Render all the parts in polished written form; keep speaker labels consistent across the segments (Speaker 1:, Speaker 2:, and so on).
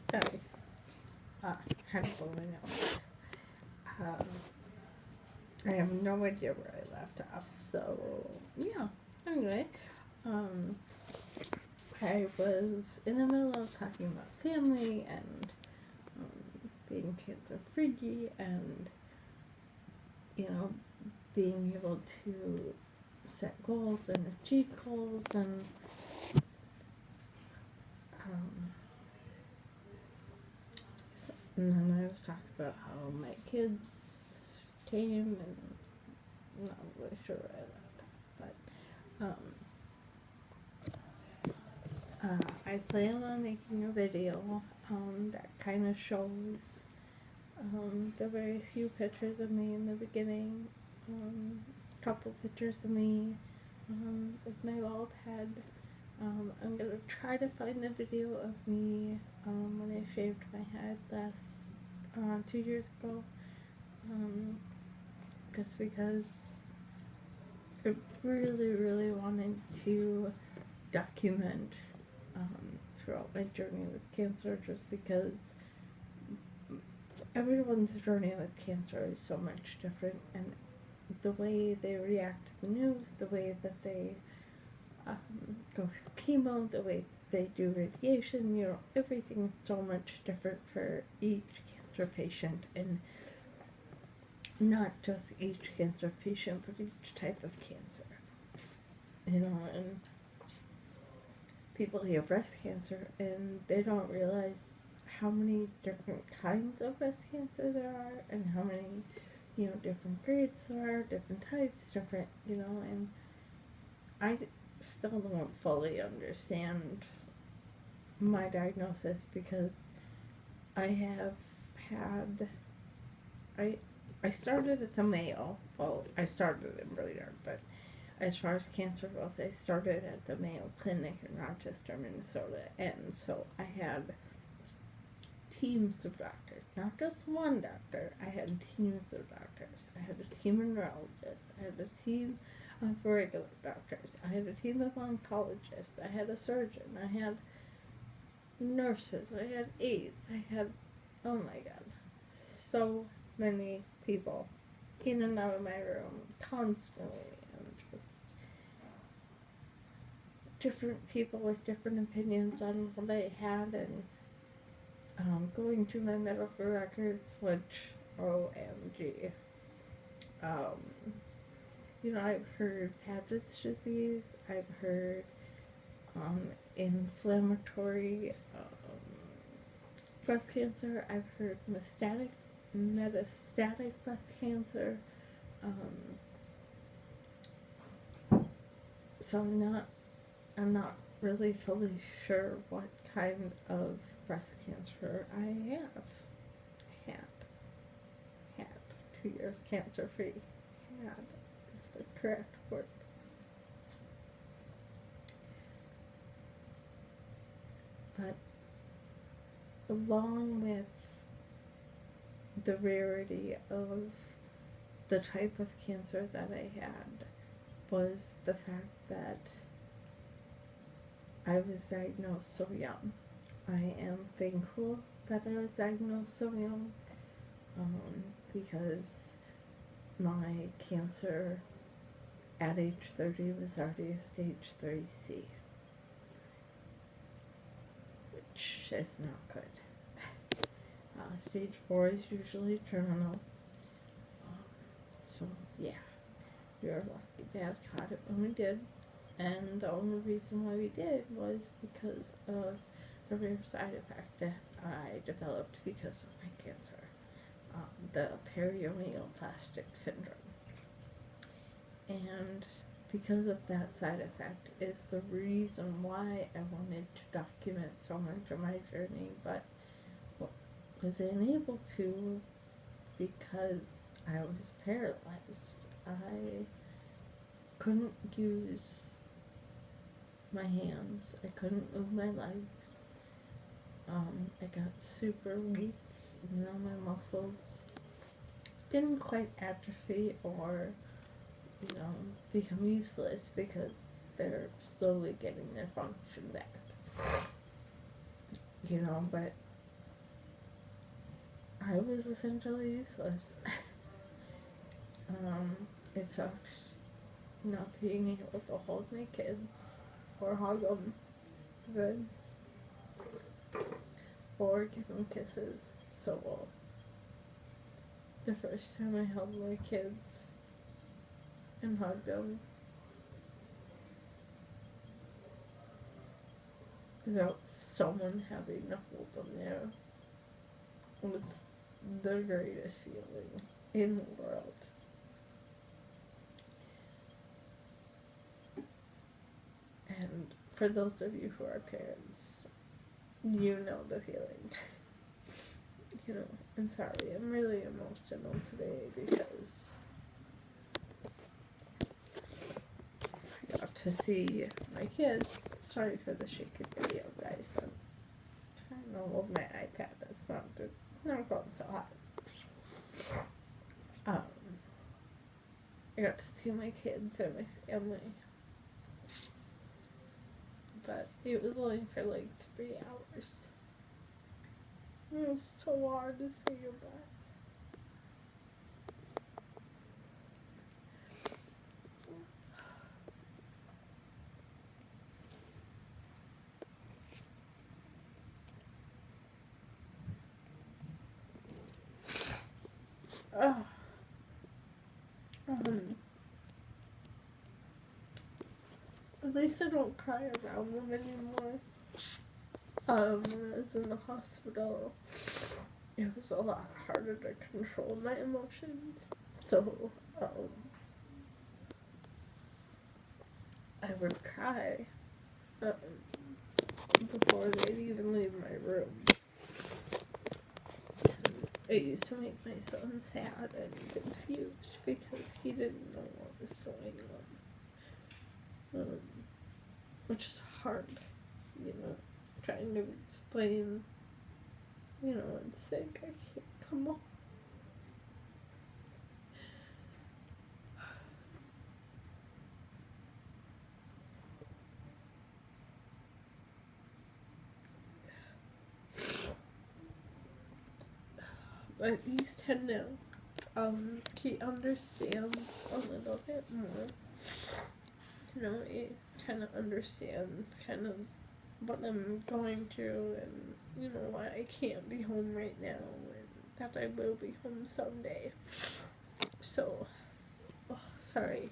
Speaker 1: Sorry. Had to blow my nose. Um, I have no idea where I left off. So, yeah. Anyway, um, I was in the middle of talking about family and being cancer free and, being able to set goals and achieve goals um, and then I was talking about how my kids came and I'm not really sure where I left off, but I plan on making a video that kind of shows the very few pictures of me in the beginning, couple pictures of me with my bald head. I'm gonna try to find the video of me when I shaved my head last 2 years ago, just because I really, really wanted to document throughout my journey with cancer, just because everyone's journey with cancer is so much different, and the way they react to the news, the way that they go through chemo, the way they do radiation, everything's so much different for each cancer patient, and not just each cancer patient, but each type of cancer. And people hear breast cancer and they don't realize how many different kinds of breast cancer there are, and how many, different grades there are, different types, and I still don't fully understand my diagnosis, because I have had, I started at the Mayo. Well, I started in Brainerd, but as far as cancer goes, I started at the Mayo Clinic in Rochester, Minnesota, and so I had teams of doctors, not just one doctor. I had teams of doctors. I had a team of neurologists. I had a team of regular doctors. I had a team of oncologists. I had a surgeon. I had nurses. I had aides. I had, oh my god, so many people in and out of my room constantly, and just different people with different opinions on what I had, and going through my medical records, which, OMG. I've heard Paget's disease, I've heard inflammatory breast cancer, I've heard metastatic breast cancer. So I'm not really fully sure what kind of breast cancer I have. Had 2 years cancer free. Had is the correct word. But along with the rarity of the type of cancer that I had was the fact that I was diagnosed so young. I am thankful that I was diagnosed so young, because my cancer at age 30 was already a stage 3C, which is not good. Stage 4 is usually terminal. So, yeah, we were lucky to have caught it when we did. And the only reason why we did was because of the rare side effect that I developed because of my cancer, the periomyoplastic syndrome. And because of that side effect is the reason why I wanted to document so much of my journey, but was unable to because I was paralyzed. I couldn't use my hands. I couldn't move my legs. I got super weak. My muscles didn't quite atrophy or, become useless, because they're slowly getting their function back. But I was essentially useless. It sucked not being able to hold my kids or hug them good or give them kisses. So the first time I held my kids and hugged them without someone having to hold them there was the greatest feeling in the world. And for those of you who are parents, you know the feeling. You know, I'm sorry, I'm really emotional today because I got to see my kids. Sorry for the shaky video, guys. I'm trying to hold my iPad. It's not good. Not going so hot. I got to see my kids and my family. But it was only for like 3 hours. It was so hard to say goodbye. At least I don't cry around them anymore. When I was in the hospital, it was a lot harder to control my emotions. So, I would cry before they'd even leave my room. It used to make my son sad and confused because he didn't know what was going on. Which is hard, you know, trying to explain, you know, I'm sick, I can't come on. But he's 10 now. He understands a little bit more. You know, he kind of understands kind of what I'm going through and, you know, why I can't be home right now and that I will be home someday. So, sorry.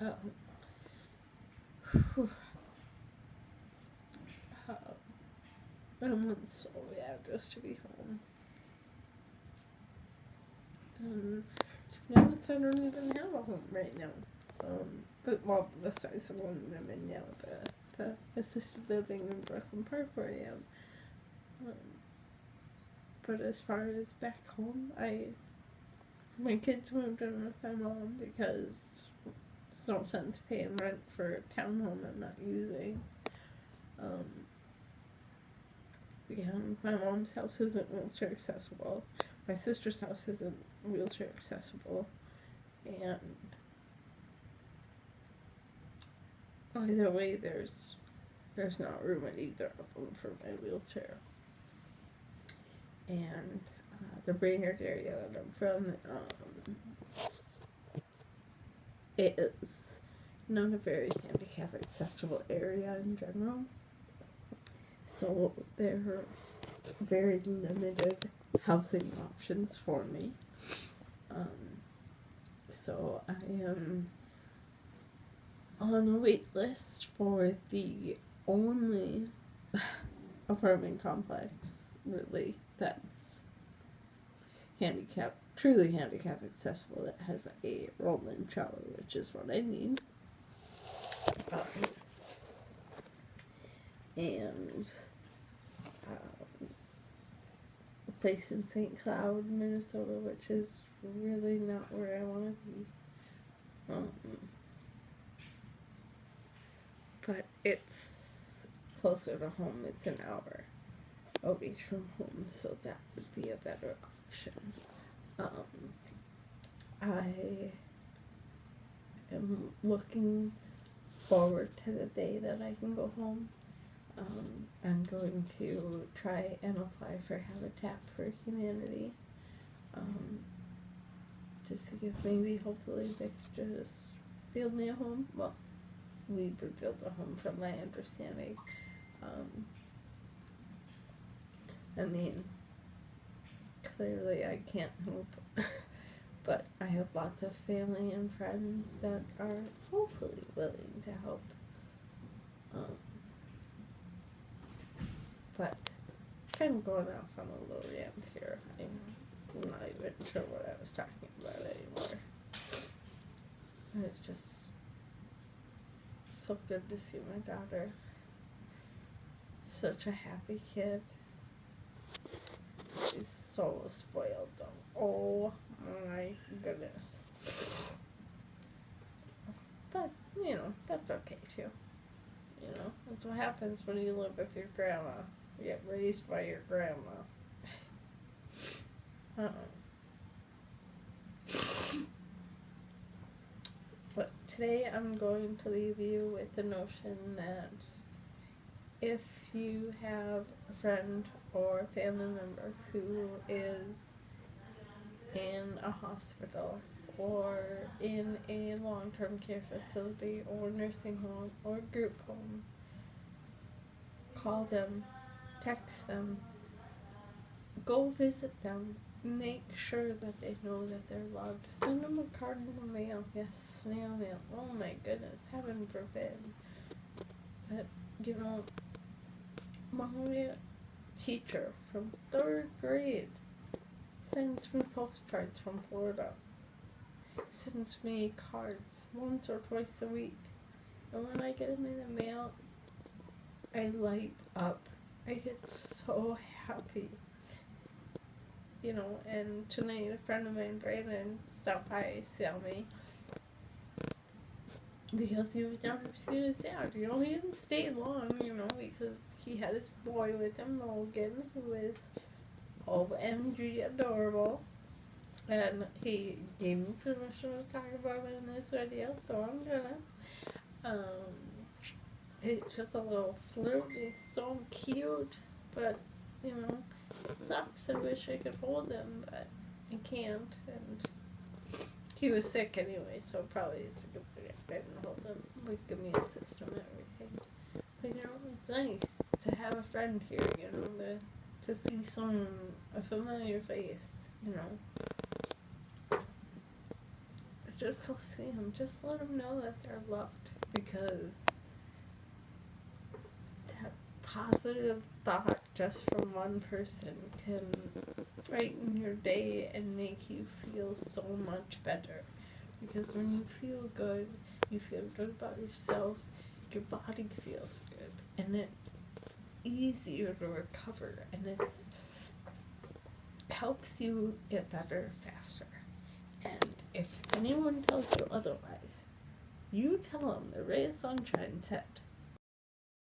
Speaker 1: I want so bad just to be home. To be honest, I don't even have a home right now. But, well, besides the one I'm in now, the assisted living in Brooklyn Park where I am. But as far as back home, my kids moved in with my mom because there's no sense paying rent for a townhome I'm not using. Yeah, my mom's house isn't wheelchair accessible. My sister's house isn't wheelchair accessible. And either way, there's not room at either of them for my wheelchair. And the Brainerd area that I'm from, it is not a very handicap accessible area in general. So there's very limited housing options for me. So I am on a wait list for the only apartment complex, really, that's truly handicap accessible, that has a roll-in shower, which is what I need. And a place in St. Cloud, Minnesota, which is really not where I want to be. But it's closer to home. It's an hour away from home, so that would be a better option. I am looking forward to the day that I can go home. I'm going to try and apply for Habitat for Humanity, to see if maybe, hopefully, they could just build me a home. Well, we would build a home from my understanding. I mean, clearly I can't help, but I have lots of family and friends that are hopefully willing to help. But kind of going off on a little rant here. I'm not even sure what I was talking about anymore. And it's just so good to see my daughter. Such a happy kid. She's so spoiled though. Oh my goodness. But, that's okay too. That's what happens when you live with your grandma. You get raised by your grandma. But today I'm going to leave you with the notion that if you have a friend or family member who is in a hospital or in a long-term care facility or nursing home or group home, call them, text them, go visit them, make sure that they know that they're loved. Send them a card in the mail. Yes, snail mail. Oh my goodness, heaven forbid. But, my teacher from 3rd grade sends me postcards from Florida. Sends me cards once or twice a week. And when I get them in the mail, I light up. I get so happy. And tonight a friend of mine, Brandon, stopped by to see me because he was down to sad. He didn't stay long, because he had his boy with him, Logan, who is OMG adorable. And he gave me permission to talk about it in this video, so I'm gonna. It's just a little flirt. He's so cute, but, it sucks. I wish I could hold him, but I can't. And he was sick anyway, so probably it's a good thing I didn't hold him. Weak immune system and everything. But, it's nice to have a friend here, to see someone, a familiar face, Just go see them. Just let them know that they're loved, because that positive thought just from one person can brighten your day and make you feel so much better. Because when you feel good about yourself, your body feels good, and it's easier to recover, and it helps you get better faster. And if anyone tells you otherwise, you tell them the ray of sunshine said